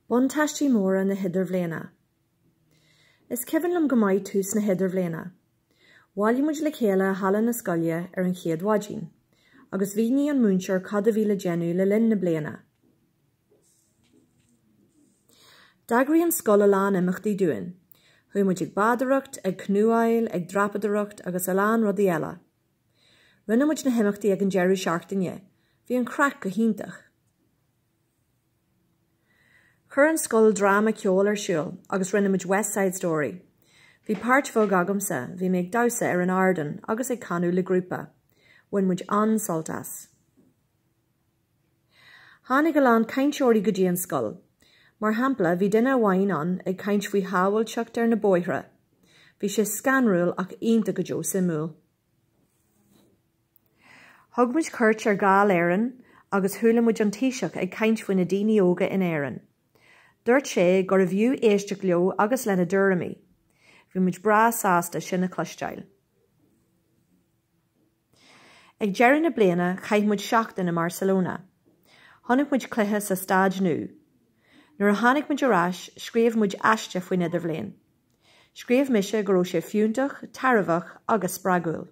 Buntaistí móra na hIdirbhliana. Is ceann liom go mbeidh tús na hIdirbhliana. Bhaile muid le chéile hallan na scoile an chéad mhaidín, agus bhí ní an múinseoir cad a bhí le déanú le linn na bliana. D'eagraí an scoil a lán imachtaí dúin, chu muid ag bádaireacht, ag cnúáil, ag drapadareacht agus a lán rudaí eile. Rinne muid na himachtaí ag an deireadh seachtaine, bhí an crack go hiontach. Chur an scoil drama ceol ar siúl agus rinne muid West Side Story. Bhí páirt fóg agamsa, bhí méid dawsa ar an ardan agus ag canú le grúpa, bhain muid an soltas. Tháinig go lán cainteoirí go dtí an scoil, mar hampla bhí duine amháin an ag caint faoi hábhail teacht ar na bóithre. Bhí sé scanrúil ach ionta go deo sa múl. Thug muid cuirt ar gáil éireann agus thuúla muid an taoiseach ag caint faoin na daoine óga in éireann. Dúirt sé gur a bhiú éisteach leo agus lena dúramí. Bhí muid bra sásta sin na cloisteáil. Ag deireadh na bliana chaith muid seachtain na Barcelona. Tháinig muid cluiche sa stáid nua. Nuair a tháinig muid arás, scríomh muid aiste faoin idirbhlian. Scríomh mise go raibh sé fiúntach, tarbhach agus sprágúil.